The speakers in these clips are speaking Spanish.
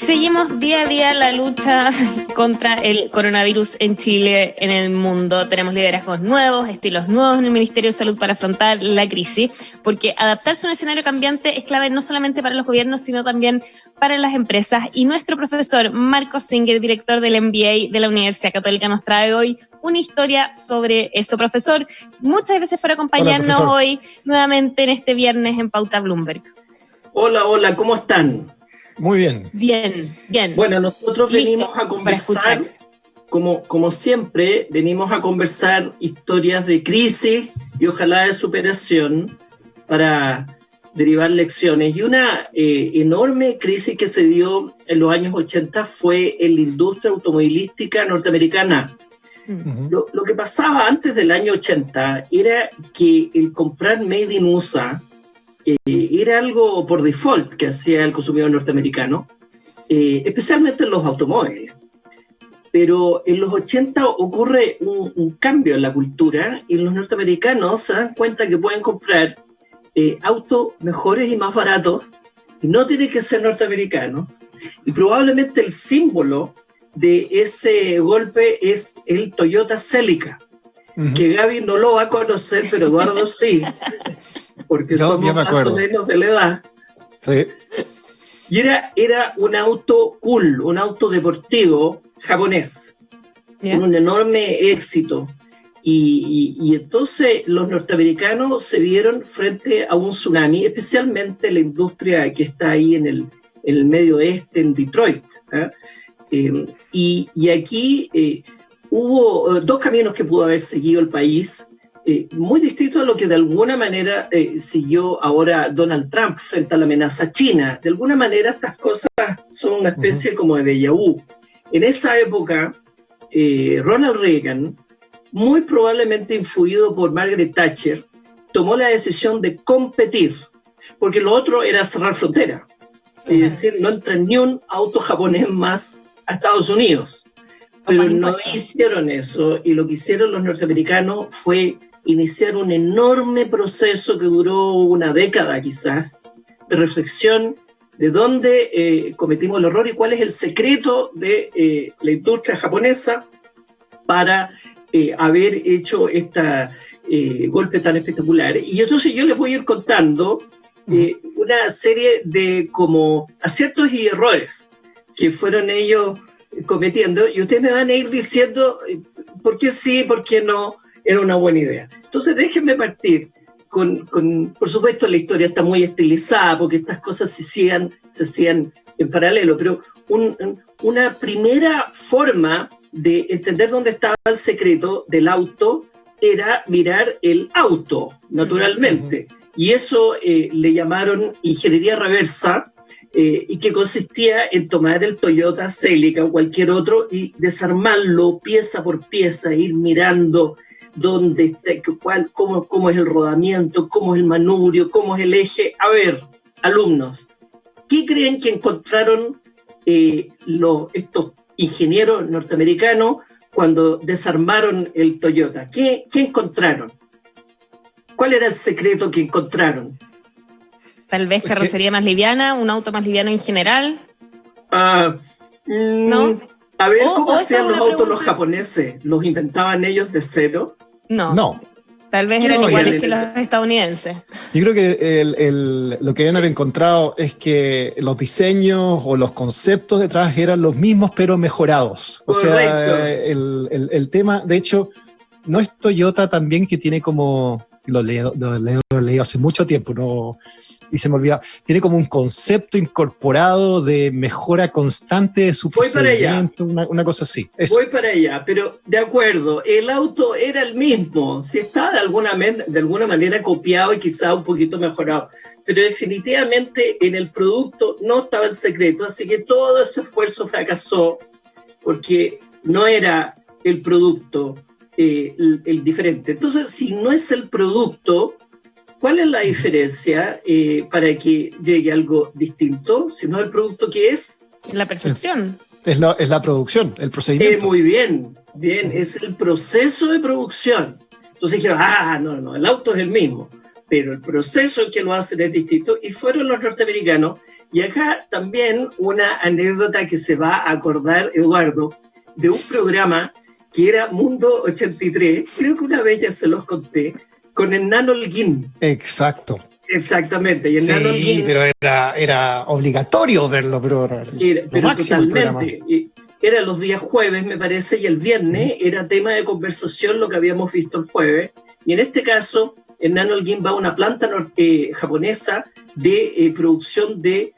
Seguimos día a día la lucha contra el coronavirus en Chile, en el mundo. Tenemos liderazgos nuevos, estilos nuevos en el Ministerio de Salud para afrontar la crisis, porque adaptarse a un escenario cambiante es clave no solamente para los gobiernos, sino también para las empresas. Y nuestro profesor Marcos Singer, director del MBA de la Universidad Católica, nos trae hoy una historia sobre eso. Profesor, muchas gracias por acompañarnos hoy nuevamente en este viernes en Pauta Bloomberg. Hola, ¿cómo están? Muy bien. Bien. Bueno, nosotros venimos a conversar, como siempre, venimos a conversar historias de crisis y ojalá de superación para derivar lecciones. Y una enorme crisis que se dio en los años 80 fue en la industria automovilística norteamericana. Lo que pasaba antes del año 80 era que el comprar Made in USA era algo por default que hacía el consumidor norteamericano, especialmente en los automóviles. Pero en los 80 ocurre un cambio en la cultura y los norteamericanos se dan cuenta que pueden comprar autos mejores y más baratos y no tienen que ser norteamericanos. Y probablemente el símbolo de ese golpe es el Toyota Celica, que Gaby no lo va a conocer, pero Eduardo sí. Porque somos más o menos de la edad. Sí. Y era un auto cool, un auto deportivo japonés, con un enorme éxito. Y entonces los norteamericanos se vieron frente a un tsunami, especialmente la industria que está ahí en el medio oeste, en Detroit. Y aquí hubo dos caminos que pudo haber seguido el país, muy distinto a lo que de alguna manera siguió ahora Donald Trump frente a la amenaza china. De alguna manera estas cosas son una especie como de déjà vu. En esa época, Ronald Reagan, muy probablemente influido por Margaret Thatcher, tomó la decisión de competir, porque lo otro era cerrar frontera. Es decir, no entra ni un auto japonés más a Estados Unidos. Pero no hicieron eso, y lo que hicieron los norteamericanos fue iniciar un enorme proceso que duró una década quizás, de reflexión de dónde cometimos el error y cuál es el secreto de la industria japonesa para haber hecho este golpe tan espectacular. Y entonces yo les voy a ir contando una serie de como aciertos y errores que fueron ellos cometiendo, y ustedes me van a ir diciendo por qué sí, por qué no era una buena idea. Entonces déjenme partir con por supuesto la historia está muy estilizada porque estas cosas se hacían en paralelo, pero una primera forma de entender dónde estaba el secreto del auto era mirar el auto, naturalmente. Y eso le llamaron ingeniería reversa, y que consistía en tomar el Toyota Celica o cualquier otro y desarmarlo pieza por pieza, ir mirando dónde está, cómo es el rodamiento, cómo es el manubrio, cómo es el eje. A ver, alumnos, ¿qué creen que encontraron estos ingenieros norteamericanos cuando desarmaron el Toyota? ¿Qué encontraron? ¿Cuál era el secreto que encontraron? Tal vez carrocería más liviana, un auto más liviano en general. ¿No? A ver, ¿cómo hacían los autos los japoneses? ¿Los inventaban ellos de cero? No. Tal vez eran iguales que los estadounidenses. Yo creo que lo que habían encontrado es que los diseños o los conceptos detrás eran los mismos, pero mejorados. Correcto. O sea, el tema, de hecho, no es Toyota también que tiene como, lo leí hace mucho tiempo, no, y se me olvidaba, tiene como un concepto incorporado de mejora constante de su procedimiento, una cosa así. Eso. Voy para allá, pero de acuerdo, el auto era el mismo, si está de alguna manera copiado y quizá un poquito mejorado, pero definitivamente en el producto no estaba el secreto, así que todo ese esfuerzo fracasó porque no era el producto el diferente. Entonces, si no es el producto, ¿cuál es la diferencia para que llegue algo distinto? Si no es el producto, ¿qué es? La percepción. Es la producción, el procedimiento. Muy bien, es el proceso de producción. Entonces dijeron, no, el auto es el mismo. pero el proceso en que lo hacen es distinto, y fueron los norteamericanos. Y acá también una anécdota que se va a acordar, Eduardo, de un programa que era Mundo 83, creo que una vez ya se los conté, con Hernán Holguín. Exacto. Exactamente. Y Hernán Holguín, pero era obligatorio verlo, pero pero totalmente. Era los días jueves, me parece, y el viernes era tema de conversación lo que habíamos visto el jueves. Y en este caso, Hernán Holguín va a una planta japonesa de producción de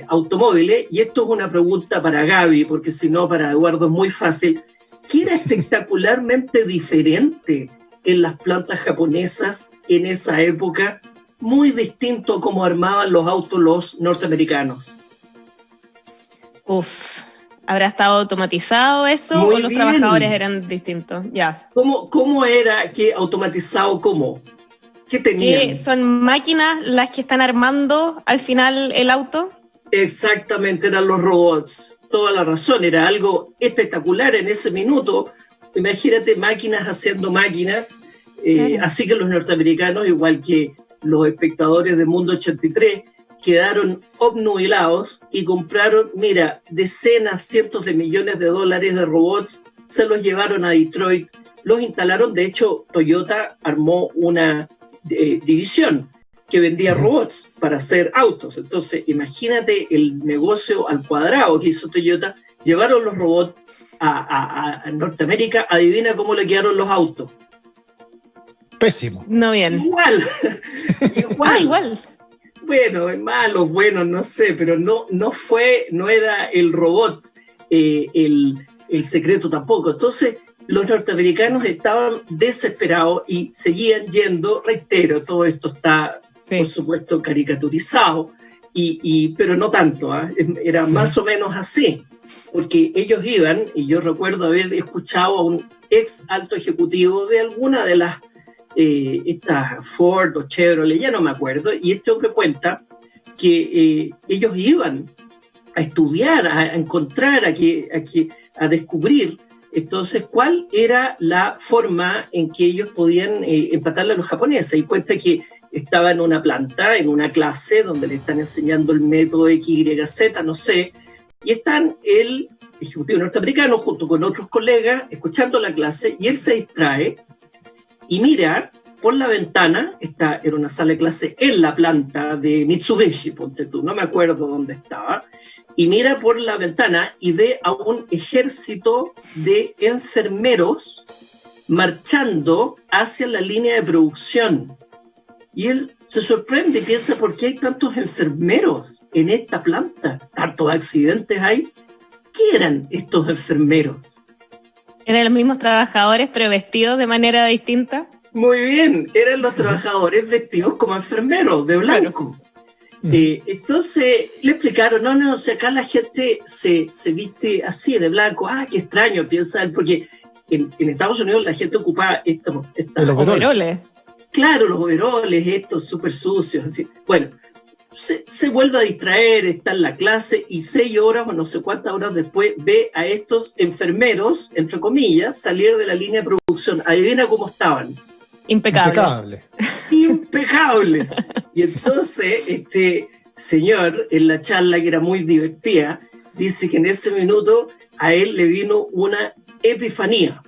automóviles, y esto es una pregunta para Gaby, porque si no, para Eduardo es muy fácil. ¿Qué era espectacularmente diferente en las plantas japonesas en esa época? Muy distinto a cómo armaban los autos los norteamericanos. ¿Habrá estado automatizado eso Muy o los bien. trabajadores eran distintos? Ya. ¿Cómo era que automatizado cómo? ¿Qué tenían? ¿Qué son máquinas las que están armando al final el auto? Exactamente, eran los robots. Toda la razón, era algo espectacular en ese minuto. Imagínate máquinas haciendo máquinas. Claro. Así que los norteamericanos, igual que los espectadores de Mundo 83, quedaron obnubilados y compraron, decenas, cientos de millones de dólares de robots, se los llevaron a Detroit, los instalaron. De hecho, Toyota armó una división que vendía robots para hacer autos. Entonces, imagínate el negocio al cuadrado que hizo Toyota. Llevaron los robots a Norteamérica. Adivina cómo le quedaron los autos. Pésimo. No bien. Igual. Igual. Bueno, malos, buenos, no sé, pero no era el robot el secreto tampoco. Entonces, los norteamericanos estaban desesperados y seguían yendo. Reitero, todo esto está, por supuesto, caricaturizado, pero no tanto, era más o menos así, porque ellos iban, y yo recuerdo haber escuchado a un ex alto ejecutivo de alguna de las estas Ford o Chevrolet, ya no me acuerdo, y este hombre cuenta que ellos iban a estudiar, a encontrar, a descubrir entonces cuál era la forma en que ellos podían empatarle a los japoneses. Y cuenta que estaba en una planta, en una clase donde le están enseñando el método XYZ, no sé, y están el ejecutivo norteamericano junto con otros colegas escuchando la clase, y él se distrae y mira por la ventana. Era una sala de clase en la planta de Mitsubishi, ponte tú, no me acuerdo dónde estaba, y mira por la ventana y ve a un ejército de enfermeros marchando hacia la línea de producción. Y él se sorprende y piensa, ¿por qué hay tantos enfermeros en esta planta? ¿Tantos accidentes hay? ¿Qué eran estos enfermeros? ¿Eran los mismos trabajadores pero vestidos de manera distinta? Muy bien, eran los trabajadores vestidos como enfermeros, de blanco. Claro. Entonces le explicaron, no, o sea, acá la gente se viste así, de blanco. Qué extraño, piensa él, porque en Estados Unidos la gente ocupaba los overoles. Claro, los overoles, estos súper sucios, en fin. Bueno, se vuelve a distraer, está en la clase, y 6 horas o no sé cuántas horas después ve a estos enfermeros, entre comillas, salir de la línea de producción. Adivina cómo estaban. Impecables. Y entonces este señor, en la charla que era muy divertida, dice que en ese minuto a él le vino una epifanía.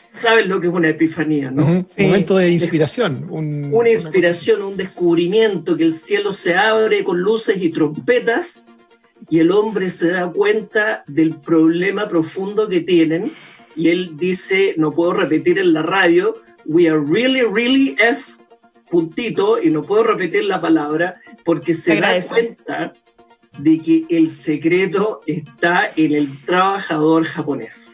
¿Saben lo que es una epifanía, no? Un momento de inspiración. Una inspiración, un descubrimiento, que el cielo se abre con luces y trompetas, y el hombre se da cuenta del problema profundo que tienen, y él dice, no puedo repetir en la radio, we are really, really F, puntito, y no puedo repetir la palabra, porque se da cuenta de que el secreto está en el trabajador japonés.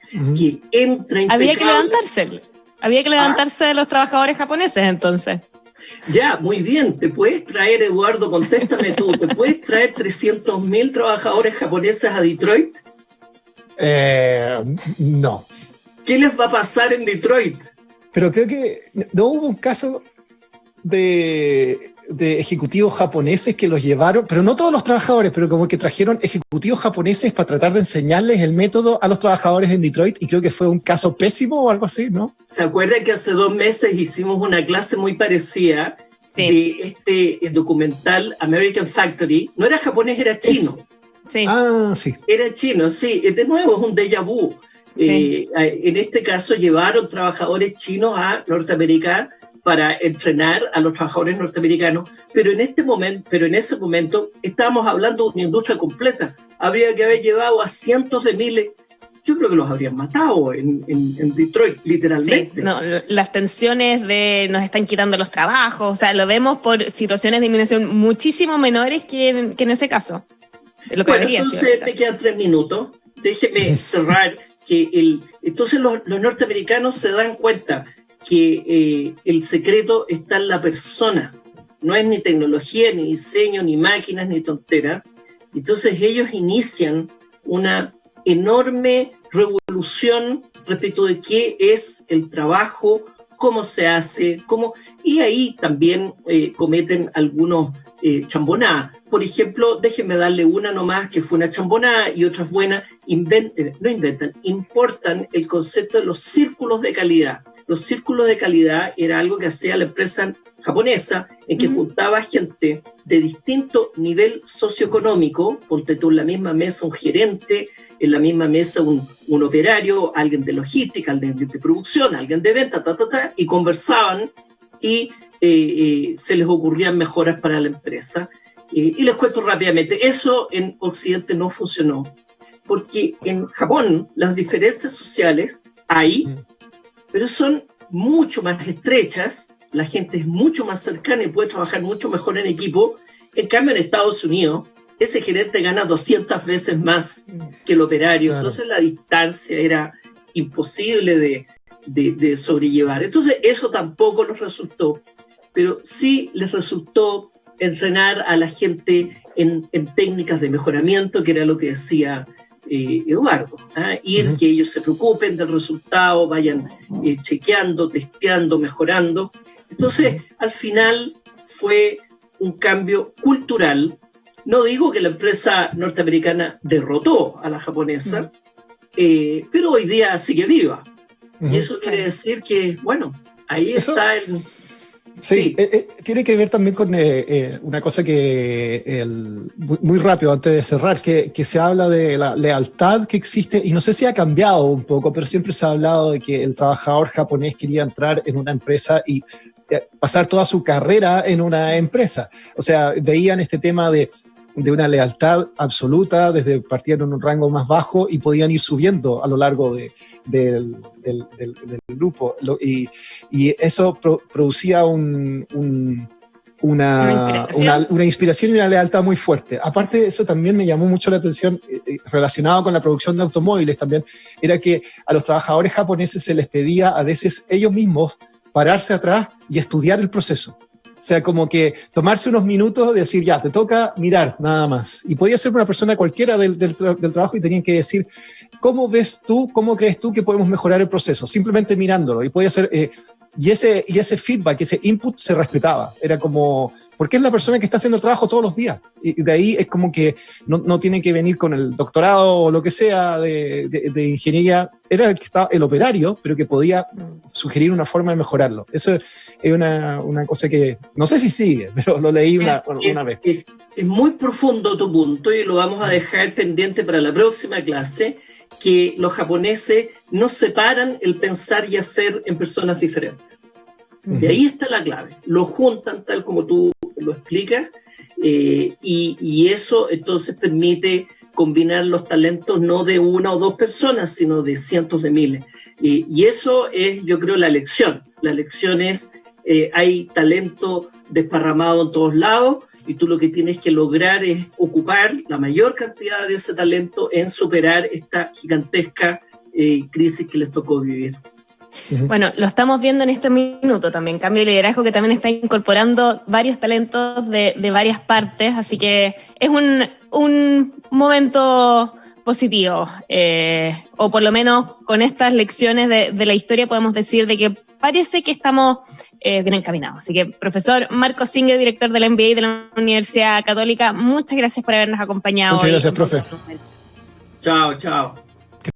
Que entra impecable. Había que levantarse de los trabajadores japoneses, entonces. Ya, muy bien. ¿Te puedes traer, Eduardo, contéstame tú, ¿te puedes traer 300.000 trabajadores japoneses a Detroit? No. ¿Qué les va a pasar en Detroit? Pero creo que no hubo un caso de ejecutivos japoneses que los llevaron, pero no todos los trabajadores, pero como que trajeron ejecutivos japoneses para tratar de enseñarles el método a los trabajadores en Detroit, y creo que fue un caso pésimo o algo así, ¿no? ¿Se acuerdan que hace 2 meses hicimos una clase muy parecida de este documental American Factory? No era japonés, era chino. Sí. Ah, sí. Era chino, sí. De nuevo, es un déjà vu. Sí. En este caso, llevaron trabajadores chinos a Norteamérica para entrenar a los trabajadores norteamericanos, pero en ese momento estábamos hablando de una industria completa. Habría que haber llevado a cientos de miles. Yo creo que los habrían matado en Detroit, literalmente. Sí, no, las tensiones de nos están quitando los trabajos, o sea, lo vemos por situaciones de disminución muchísimo menores que en ese caso. Lo que entonces me quedan 3 minutos. Déjeme cerrar que entonces los norteamericanos se dan cuenta que el secreto está en la persona. No es ni tecnología, ni diseño, ni máquinas, ni tontera. Entonces ellos inician una enorme revolución respecto de qué es el trabajo, cómo se hace, y ahí también cometen algunos chambonadas. Por ejemplo, déjenme darle una nomás que fue una chambonada y otras buenas. Importan el concepto de los círculos de calidad. Los círculos de calidad era algo que hacía la empresa japonesa, en que juntaba gente de distinto nivel socioeconómico, ponte tú en la misma mesa un gerente, en la misma mesa un operario, alguien de logística, alguien de producción, alguien de venta, y conversaban y se les ocurrían mejoras para la empresa. Y les cuento rápidamente, eso en Occidente no funcionó, porque en Japón las diferencias sociales hay, pero son mucho más estrechas, la gente es mucho más cercana y puede trabajar mucho mejor en equipo. En cambio, en Estados Unidos, ese gerente gana 200 veces más que el operario, claro. Entonces la distancia era imposible de sobrellevar. Entonces eso tampoco les resultó, pero sí les resultó entrenar a la gente en técnicas de mejoramiento, que era lo que decía Eduardo, que ellos se preocupen del resultado, vayan chequeando, testeando, mejorando. Entonces, al final fue un cambio cultural. No digo que la empresa norteamericana derrotó a la japonesa, pero hoy día sigue viva. Y eso quiere decir que, bueno, ahí está el... Sí, tiene que ver también con una cosa que muy rápido antes de cerrar, que se habla de la lealtad que existe, y no sé si ha cambiado un poco, pero siempre se ha hablado de que el trabajador japonés quería entrar en una empresa y pasar toda su carrera en una empresa. O sea, veían este tema de una lealtad absoluta, desde partían en un rango más bajo y podían ir subiendo a lo largo del grupo. Y eso producía una inspiración y una lealtad muy fuerte. Aparte de eso, también me llamó mucho la atención, relacionado con la producción de automóviles también, era que a los trabajadores japoneses se les pedía a veces ellos mismos pararse atrás y estudiar el proceso. O sea, como que tomarse unos minutos de decir, ya, te toca mirar, nada más. Y podía ser una persona cualquiera del trabajo y tenían que decir, ¿cómo ves tú, cómo crees tú que podemos mejorar el proceso? Simplemente mirándolo. Y podía ser, y ese feedback, ese input se respetaba. Era como, porque es la persona que está haciendo el trabajo todos los días. Y de ahí es como que no tiene que venir con el doctorado o lo que sea de ingeniería. Era el operario, pero que podía sugerir una forma de mejorarlo. Eso es una cosa que no sé si sigue, pero lo leí una vez. Es muy profundo tu punto y lo vamos a dejar pendiente para la próxima clase, que los japoneses no separan el pensar y hacer en personas diferentes. De ahí está la clave. Lo juntan tal como tú lo explicas y eso entonces permite combinar los talentos no de una o dos personas, sino de cientos de miles. Y eso es, yo creo, la lección. La lección es, hay talento desparramado en todos lados y tú lo que tienes que lograr es ocupar la mayor cantidad de ese talento en superar esta gigantesca crisis que les tocó vivir. Bueno, lo estamos viendo en este minuto también, cambio de liderazgo que también está incorporando varios talentos de varias partes, así que es un momento positivo, o por lo menos con estas lecciones de la historia podemos decir de que parece que estamos bien encaminados. Así que, profesor Marco Singer, director de la MBA de la Universidad Católica, muchas gracias por habernos acompañado. Muchas gracias, profe. Chao, chao.